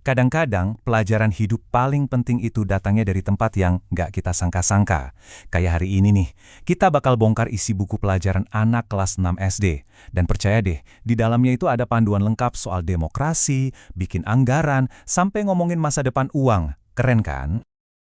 Kadang-kadang pelajaran hidup paling penting itu datangnya dari tempat yang nggak kita sangka-sangka. Kayak hari ini nih, kita bakal bongkar isi buku pelajaran anak kelas 6 SD. Dan percaya deh, di dalamnya itu ada panduan lengkap soal demokrasi, bikin anggaran, sampai ngomongin masa depan uang. Keren kan?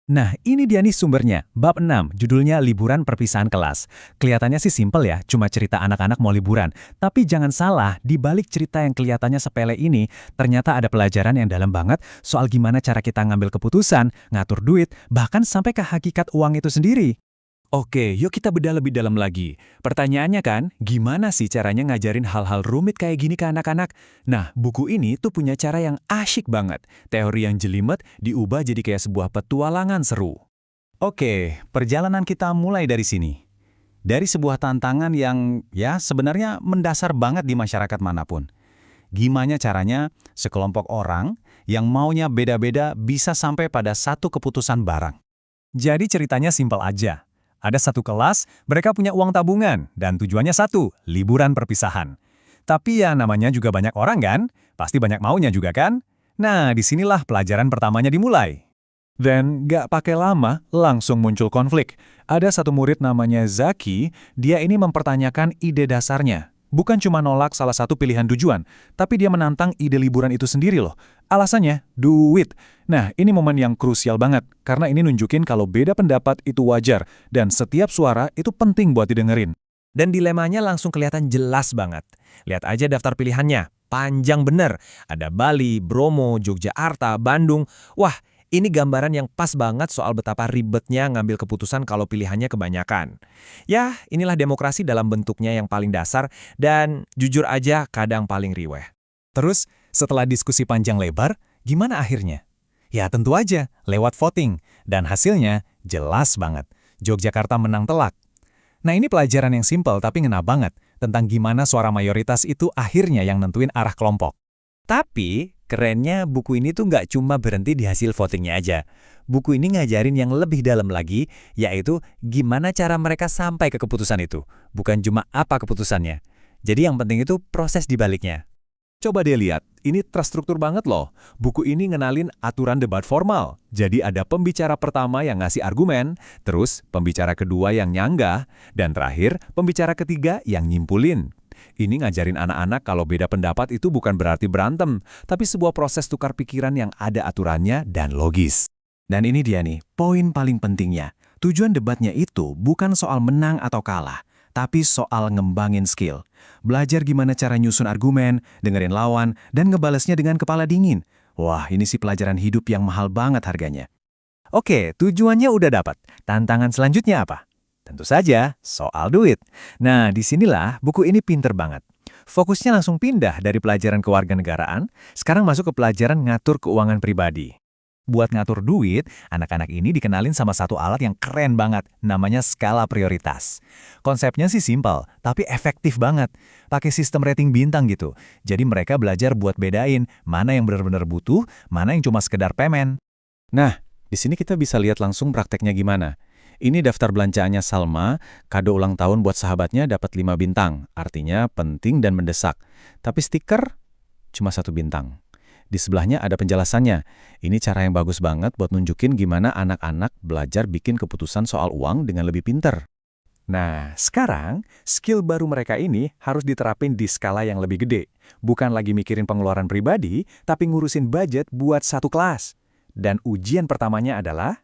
Nah, ini dia nih sumbernya, bab 6, judulnya Liburan Perpisahan Kelas. Kelihatannya sih simpel ya, cuma cerita anak-anak mau liburan. Tapi jangan salah, di balik cerita yang kelihatannya sepele ini, ternyata ada pelajaran yang dalam banget soal gimana cara kita ngambil keputusan, ngatur duit, bahkan sampai ke hakikat uang itu sendiri. Oke, yuk kita bedah lebih dalam lagi. Pertanyaannya kan, gimana sih caranya ngajarin hal-hal rumit kayak gini ke anak-anak? Nah, buku ini tuh punya cara yang asyik banget. Teori yang jelimet diubah jadi kayak sebuah petualangan seru. Oke, perjalanan kita mulai dari sini. Dari sebuah tantangan yang ya sebenarnya mendasar banget di masyarakat manapun. Gimana caranya sekelompok orang yang maunya beda-beda bisa sampai pada satu keputusan bareng? Jadi ceritanya simpel aja. Ada satu kelas, mereka punya uang tabungan, dan tujuannya satu, liburan perpisahan. Tapi ya namanya juga banyak orang kan? Pasti banyak maunya juga kan? Nah, disinilah pelajaran pertamanya dimulai. Dan gak pakai lama, langsung muncul konflik. Ada satu murid namanya Zaki, dia ini mempertanyakan ide dasarnya. Bukan cuma nolak salah satu pilihan tujuan, tapi dia menantang ide liburan itu sendiri loh. Alasannya, duit. Nah, ini momen yang krusial banget, karena ini nunjukin kalau beda pendapat itu wajar, dan setiap suara itu penting buat didengerin. Dan dilemanya langsung kelihatan jelas banget. Lihat aja daftar pilihannya, panjang bener. Ada Bali, Bromo, Yogyakarta, Bandung. Wah, ini gambaran yang pas banget soal betapa ribetnya ngambil keputusan kalau pilihannya kebanyakan. Ya, inilah demokrasi dalam bentuknya yang paling dasar dan jujur aja kadang paling riweh. Terus, setelah diskusi panjang lebar, gimana akhirnya? Ya tentu aja, lewat voting. Dan hasilnya jelas banget. Yogyakarta menang telak. Nah ini pelajaran yang simpel tapi ngena banget tentang gimana suara mayoritas itu akhirnya yang nentuin arah kelompok. Tapi, kerennya buku ini tuh nggak cuma berhenti di hasil votingnya aja. Buku ini ngajarin yang lebih dalam lagi, yaitu gimana cara mereka sampai ke keputusan itu. Bukan cuma apa keputusannya. Jadi yang penting itu proses dibaliknya. Coba deh lihat, ini terstruktur banget loh. Buku ini ngenalin aturan debat formal. Jadi ada pembicara pertama yang ngasih argumen, terus pembicara kedua yang nyanggah, dan terakhir pembicara ketiga yang nyimpulin. Ini ngajarin anak-anak kalau beda pendapat itu bukan berarti berantem, tapi sebuah proses tukar pikiran yang ada aturannya dan logis. Dan ini dia nih, poin paling pentingnya. Tujuan debatnya itu bukan soal menang atau kalah, tapi soal ngembangin skill. Belajar gimana cara nyusun argumen, dengerin lawan, dan ngebalesnya dengan kepala dingin. Wah, ini sih pelajaran hidup yang mahal banget harganya. Oke, tujuannya udah dapat. Tantangan selanjutnya apa? Tentu saja, soal duit. Nah, disinilah buku ini pinter banget. Fokusnya langsung pindah dari pelajaran kewarganegaraan, sekarang masuk ke pelajaran ngatur keuangan pribadi. Buat ngatur duit, anak-anak ini dikenalin sama satu alat yang keren banget, namanya skala prioritas. Konsepnya sih simpel, tapi efektif banget. Pakai sistem rating bintang gitu. Jadi mereka belajar buat bedain mana yang benar-benar butuh, mana yang cuma sekedar pemen. Nah, di sini kita bisa lihat langsung prakteknya gimana. Ini daftar belanjaannya Salma, kado ulang tahun buat sahabatnya dapat 5 bintang, artinya penting dan mendesak. Tapi stiker, cuma 1 bintang. Di sebelahnya ada penjelasannya. Ini cara yang bagus banget buat nunjukin gimana anak-anak belajar bikin keputusan soal uang dengan lebih pinter. Nah, sekarang skill baru mereka ini harus diterapin di skala yang lebih gede. Bukan lagi mikirin pengeluaran pribadi, tapi ngurusin budget buat satu kelas. Dan ujian pertamanya adalah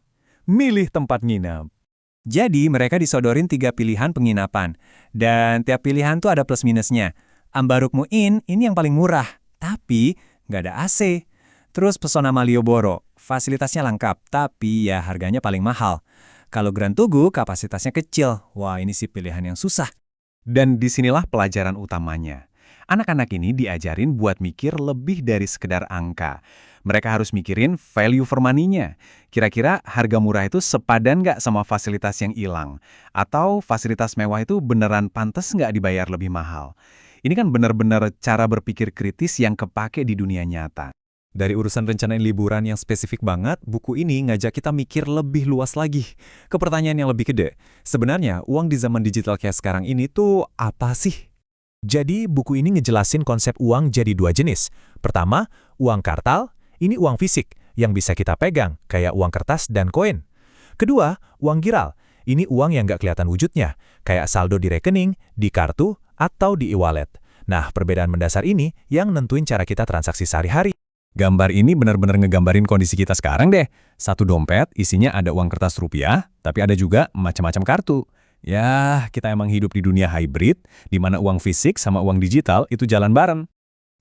milih tempat nginep. Jadi mereka disodorin 3 pilihan penginapan. Dan tiap pilihan tuh ada plus minusnya. Ambaruk Muin ini yang paling murah, tapi nggak ada AC. Terus Pesona Malioboro, fasilitasnya lengkap, tapi ya harganya paling mahal. Kalau Grand Tugu, kapasitasnya kecil. Wah, ini sih pilihan yang susah. Dan disinilah pelajaran utamanya. Anak-anak ini diajarin buat mikir lebih dari sekedar angka. Mereka harus mikirin value for money-nya. Kira-kira harga murah itu sepadan nggak sama fasilitas yang hilang? Atau fasilitas mewah itu beneran pantas nggak dibayar lebih mahal? Ini kan benar-benar cara berpikir kritis yang kepake di dunia nyata. Dari urusan rencanain liburan yang spesifik banget, buku ini ngajak kita mikir lebih luas lagi. Ke pertanyaan yang lebih gede, sebenarnya uang di zaman digital kayak sekarang ini tuh apa sih? Jadi buku ini ngejelasin konsep uang jadi 2 jenis. Pertama, uang kartal. Ini uang fisik yang bisa kita pegang, kayak uang kertas dan koin. Kedua, uang giral. Ini uang yang nggak kelihatan wujudnya, kayak saldo di rekening, di kartu, atau di e-wallet. Nah, perbedaan mendasar ini yang nentuin cara kita transaksi sehari-hari. Gambar ini benar-benar ngegambarin kondisi kita sekarang deh. Satu dompet isinya ada uang kertas rupiah, tapi ada juga macam-macam kartu. Ya, kita emang hidup di dunia hybrid, di mana uang fisik sama uang digital itu jalan bareng.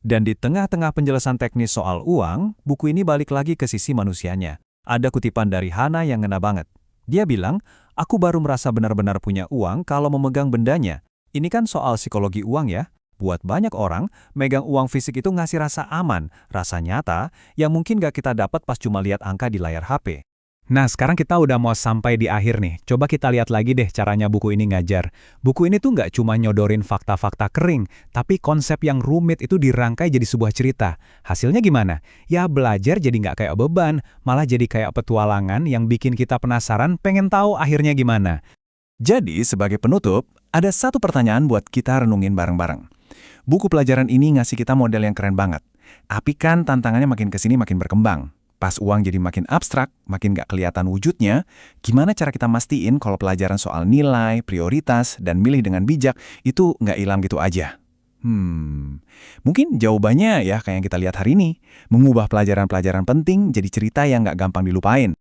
Dan di tengah-tengah penjelasan teknis soal uang, buku ini balik lagi ke sisi manusianya. Ada kutipan dari Hana yang ngena banget. Dia bilang, aku baru merasa benar-benar punya uang kalau memegang bendanya. Ini kan soal psikologi uang ya. Buat banyak orang, megang uang fisik itu ngasih rasa aman, rasa nyata, yang mungkin gak kita dapat pas cuma lihat angka di layar HP. Nah, sekarang kita udah mau sampai di akhir nih. Coba kita lihat lagi deh caranya buku ini ngajar. Buku ini tuh nggak cuma nyodorin fakta-fakta kering, tapi konsep yang rumit itu dirangkai jadi sebuah cerita. Hasilnya gimana? Ya belajar jadi nggak kayak beban, malah jadi kayak petualangan yang bikin kita penasaran pengen tahu akhirnya gimana. Jadi, sebagai penutup, ada satu pertanyaan buat kita renungin bareng-bareng. Buku pelajaran ini ngasih kita model yang keren banget. Tapi kan tantangannya makin kesini makin berkembang. Pas uang jadi makin abstrak, makin nggak kelihatan wujudnya, gimana cara kita mastiin kalau pelajaran soal nilai, prioritas, dan milih dengan bijak itu nggak hilang gitu aja? Mungkin jawabannya ya kayak yang kita lihat hari ini, mengubah pelajaran-pelajaran penting jadi cerita yang nggak gampang dilupain.